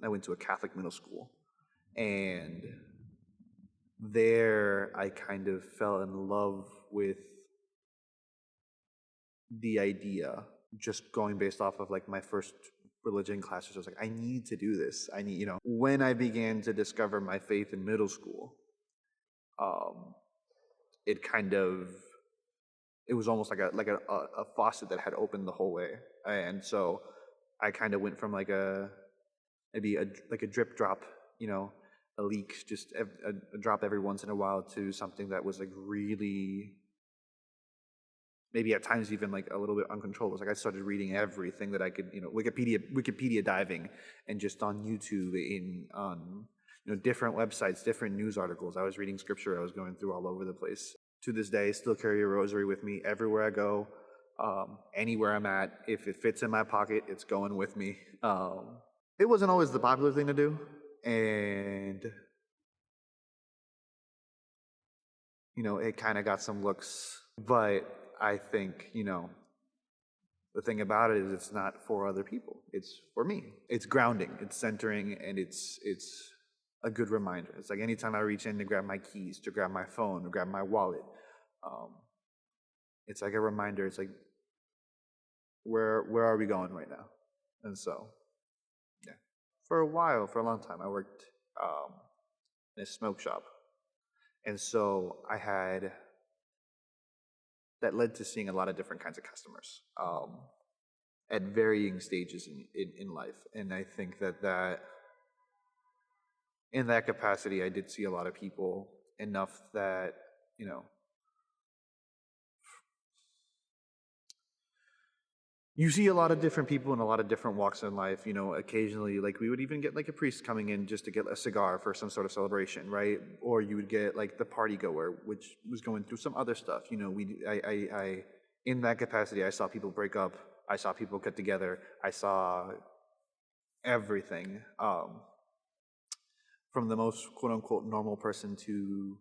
I went to a Catholic middle school, and there I kind of fell in love with the idea, just going based off of like my first religion classes. I was like, I need to do this. I need, when I began to discover my faith in middle school, um, it kind of, it was almost like a faucet that had opened the whole way. And so I kind of went from like maybe like a drip drop, a leak, just a drop every once in a while, to something that was like really, maybe at times even like a little bit uncontrollable. It's like I started reading everything that I could, Wikipedia diving, and just on YouTube, on different websites, different news articles. I was reading scripture. I was going through all over the place. To this day, still carry a rosary with me everywhere I go, anywhere I'm at. If it fits in my pocket, it's going with me. It wasn't always the popular thing to do, and it kind of got some looks, but I think, the thing about it is it's not for other people. It's for me. It's grounding, it's centering, and it's a good reminder. It's like anytime I reach in to grab my keys, to grab my phone, to grab my wallet, it's like a reminder. It's like, where are we going right now? And so, yeah. For a long time, I worked in a smoke shop. And so that led to seeing a lot of different kinds of customers at varying stages in life. And I think that in that capacity, I did see a lot of people enough that, you see a lot of different people in a lot of different walks in life. Occasionally, like, we would even get like a priest coming in just to get a cigar for some sort of celebration, right? Or you would get like the party goer, which was going through some other stuff. I in that capacity, I saw people break up. I saw people get together. I saw everything, from the most quote unquote normal person to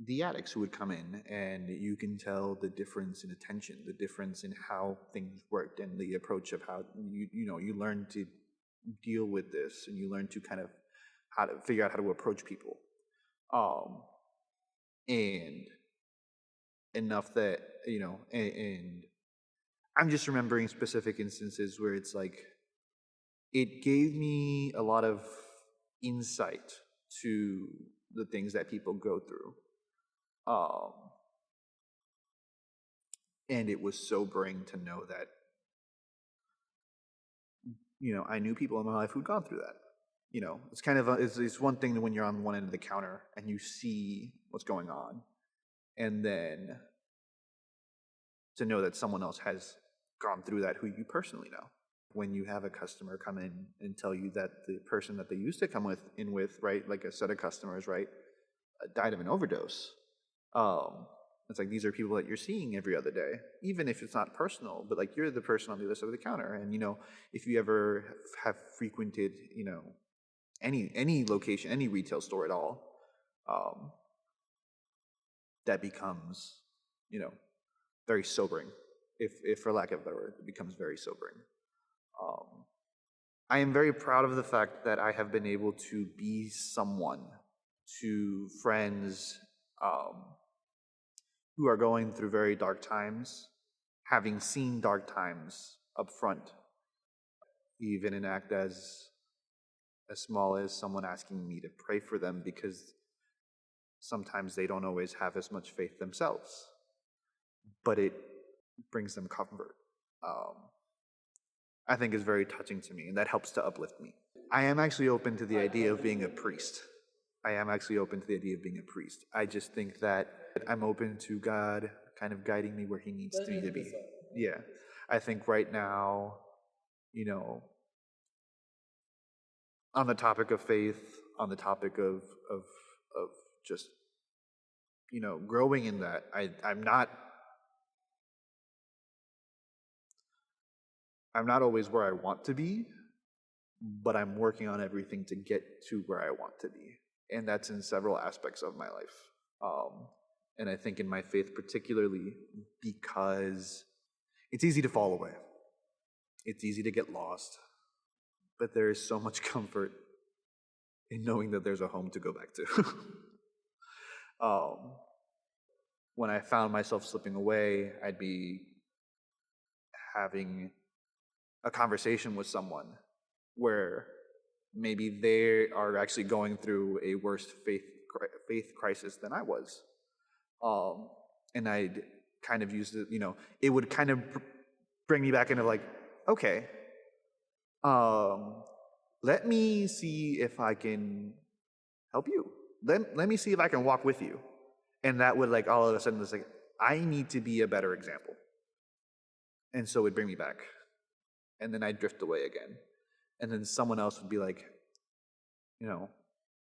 the addicts who would come in, and you can tell the difference in attention, the difference in how things worked, and the approach of how you learn to deal with this, and you learn to kind of how to figure out how to approach people, and enough that and I'm just remembering specific instances where it's like it gave me a lot of insight to the things that people go through. And it was sobering to know that, I knew people in my life who'd gone through that. It's kind of it's one thing when you're on one end of the counter and you see what's going on, and then to know that someone else has gone through that who you personally know. When you have a customer come in and tell you that the person that they used to come in with, right, like a set of customers, right, died of an overdose. It's like, these are people that you're seeing every other day, even if it's not personal, but like, you're the person on the other side of the counter. And if you ever have frequented any location, any retail store at all, that becomes very sobering. If for lack of a better word, it becomes very sobering. I am very proud of the fact that I have been able to be someone to friends who are going through very dark times, having seen dark times up front. Even an act as small as someone asking me to pray for them, because sometimes they don't always have as much faith themselves, but it brings them comfort. I think is very touching to me, and that helps to uplift me. I am actually open to the idea of being a priest. I just think that I'm open to God kind of guiding me where He needs me to be. Yeah. I think right now, on the topic of faith, on the topic of just, growing in that, I'm not always where I want to be, but I'm working on everything to get to where I want to be. And that's in several aspects of my life. And I think in my faith particularly, because it's easy to fall away. It's easy to get lost. but there is so much comfort in knowing that there's a home to go back to. um, when I found myself slipping away, I'd be having a conversation with someone where maybe they are actually going through a worse faith crisis than I was, um, and I'd kind of use it. It would kind of bring me back into like, okay, um, let me see if I can help you. Let me see if I can walk with you, and that would like all of a sudden it's like I need to be a better example, and so it'd bring me back, and then I'd drift away again, and then someone else would be like,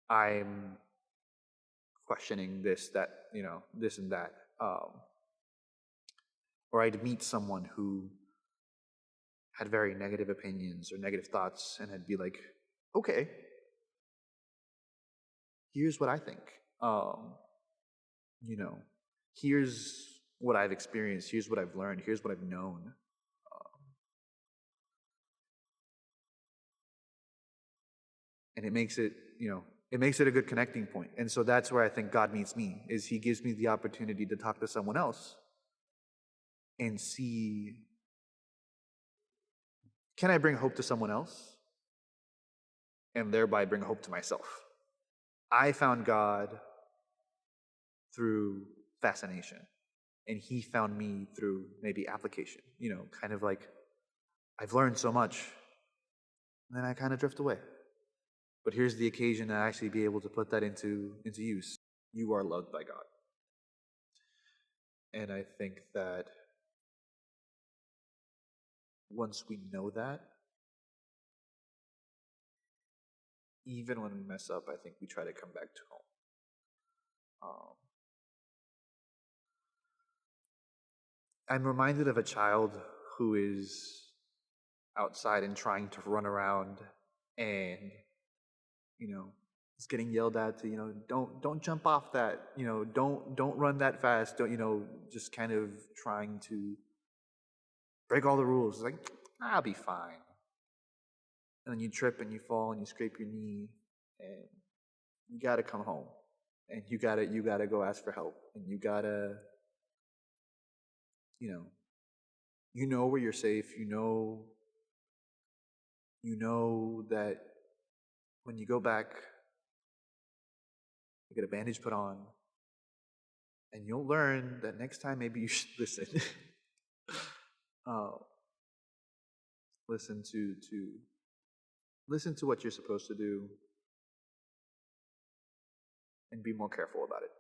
I'm questioning this, that, this and that. Or I'd meet someone who had very negative opinions or negative thoughts, and I'd be like, okay, here's what I think. You know, here's what I've experienced. Here's what I've learned. Here's what I've known. And it makes it, it makes it a good connecting point. And so that's where I think God meets me, is he gives me the opportunity to talk to someone else and see, can I bring hope to someone else? And thereby bring hope to myself. I found God through fascination, and he found me through maybe application, kind of like I've learned so much, and then I kind of drift away. But here's the occasion to actually be able to put that into use. You are loved by God. And I think that once we know that, even when we mess up, I think we try to come back to home. I'm reminded of a child who is outside and trying to run around, and is getting yelled at to don't jump off that, don't run that fast, don't just kind of trying to break all the rules. It's like, I'll be fine. And then you trip and you fall and you scrape your knee, and you gotta come home, and you gotta go ask for help, and you gotta where you're safe. That when you go back, you get a bandage put on, and you'll learn that next time maybe you should listen. Listen to what you're supposed to do, and be more careful about it.